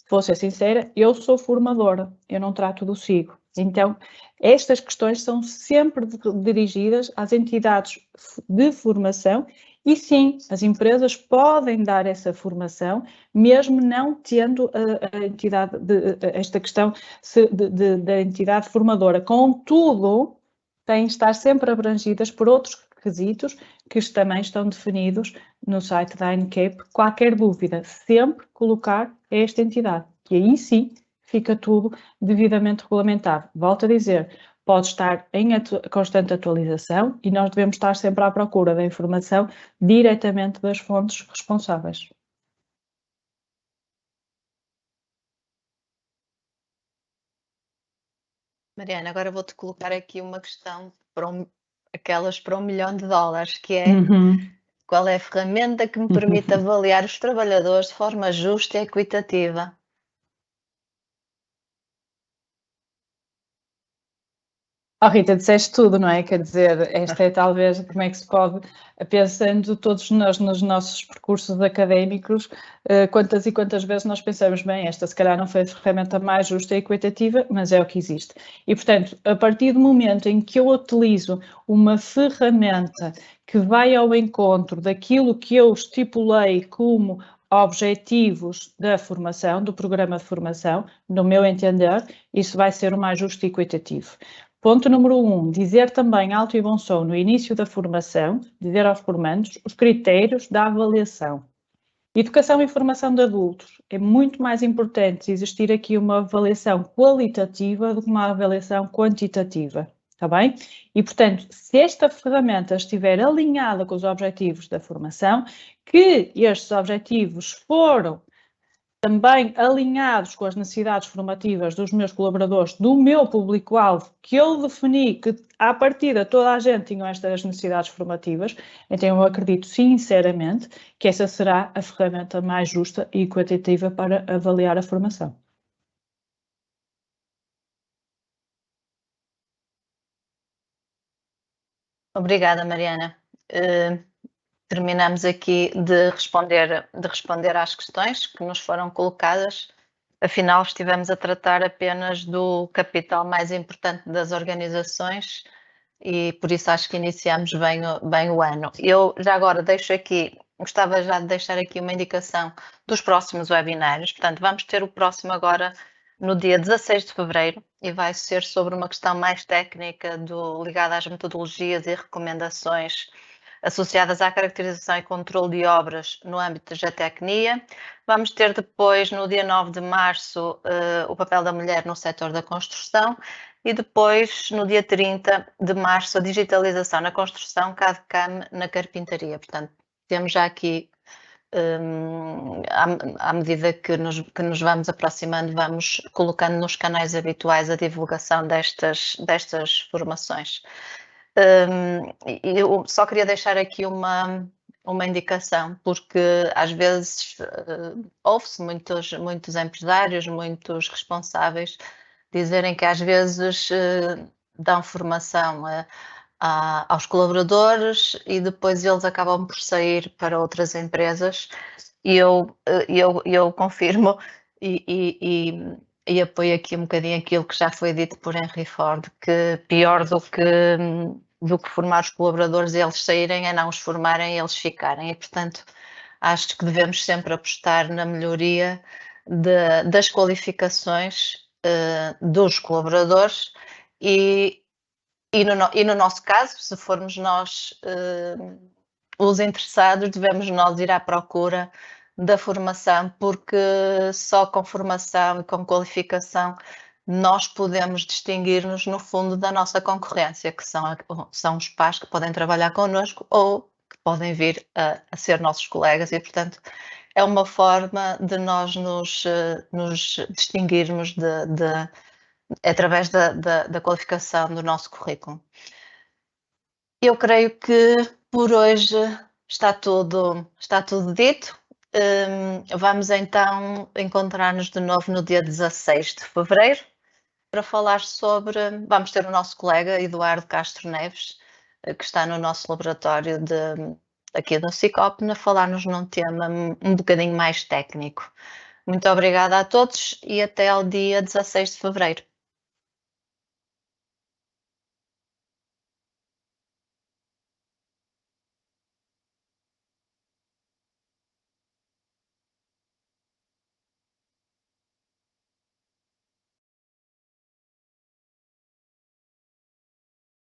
Vou ser sincera, eu sou formadora, eu não trato do SIGO. Então, estas questões são sempre dirigidas às entidades de formação e sim, as empresas podem dar essa formação, mesmo não tendo a entidade esta questão da entidade formadora. Contudo, têm de estar sempre abrangidas por outros requisitos que também estão definidos no site da ANCAP. Qualquer dúvida, sempre colocar esta entidade, que aí sim fica tudo devidamente regulamentado. Volto a dizer, pode estar em constante atualização e nós devemos estar sempre à procura da informação diretamente das fontes responsáveis. Mariana, agora vou-te colocar aqui uma questão aquelas para $1 milhão, que é qual é a ferramenta que me permite avaliar os trabalhadores de forma justa e equitativa? Oh, Rita, disseste tudo, não é? Quer dizer, esta é talvez como é que se pode, pensando todos nós nos nossos percursos académicos, quantas e quantas vezes nós pensamos, bem, esta se calhar não foi a ferramenta mais justa e equitativa, mas é o que existe. E, portanto, a partir do momento em que eu utilizo uma ferramenta que vai ao encontro daquilo que eu estipulei como objetivos da formação, do programa de formação, no meu entender, isso vai ser o mais justo e equitativo. Ponto número 1, dizer também alto e bom som no início da formação, dizer aos formandos os critérios da avaliação. Educação e formação de adultos. É muito mais importante existir aqui uma avaliação qualitativa do que uma avaliação quantitativa, está bem? E, portanto, se esta ferramenta estiver alinhada com os objetivos da formação, que estes objetivos foram também alinhados com as necessidades formativas dos meus colaboradores, do meu público-alvo, que eu defini que, à partida, toda a gente tinha estas necessidades formativas, então eu acredito sinceramente que essa será a ferramenta mais justa e equitativa para avaliar a formação. Obrigada, Mariana. Terminamos aqui de responder às questões que nos foram colocadas. Afinal, estivemos a tratar apenas do capital mais importante das organizações e por isso acho que iniciamos bem o ano. Eu já agora gostava já de deixar aqui uma indicação dos próximos webinários. Portanto, vamos ter o próximo agora no dia 16 de fevereiro e vai ser sobre uma questão mais técnica ligada às metodologias e recomendações associadas à caracterização e controle de obras no âmbito da geotecnia. Vamos ter depois, no dia 9 de março, o papel da mulher no setor da construção e depois, no dia 30 de março, a digitalização na construção, CAD/CAM na carpintaria. Portanto, temos já aqui, à medida que nos vamos aproximando, vamos colocando nos canais habituais a divulgação destas formações. Eu só queria deixar aqui uma indicação, porque às vezes ouve-se muitos empresários, muitos responsáveis dizerem que às vezes dão formação aos colaboradores e depois eles acabam por sair para outras empresas e eu confirmo e apoio aqui um bocadinho aquilo que já foi dito por Henry Ford, que pior do que formar os colaboradores e eles saírem é não os formarem e eles ficarem. E, portanto, acho que devemos sempre apostar na melhoria das qualificações dos colaboradores e no nosso caso, se formos nós os interessados, devemos nós ir à procura da formação, porque só com formação e com qualificação nós podemos distinguir-nos no fundo da nossa concorrência, que são os pares que podem trabalhar connosco ou que podem vir a ser nossos colegas e, portanto, é uma forma de nós nos distinguirmos através da qualificação do nosso currículo. Eu creio que por hoje está tudo dito. Vamos então encontrar-nos de novo no dia 16 de fevereiro para falar vamos ter o nosso colega Eduardo Castro Neves, que está no nosso laboratório aqui do SICOP, a falar-nos num tema um bocadinho mais técnico. Muito obrigada a todos e até ao dia 16 de fevereiro.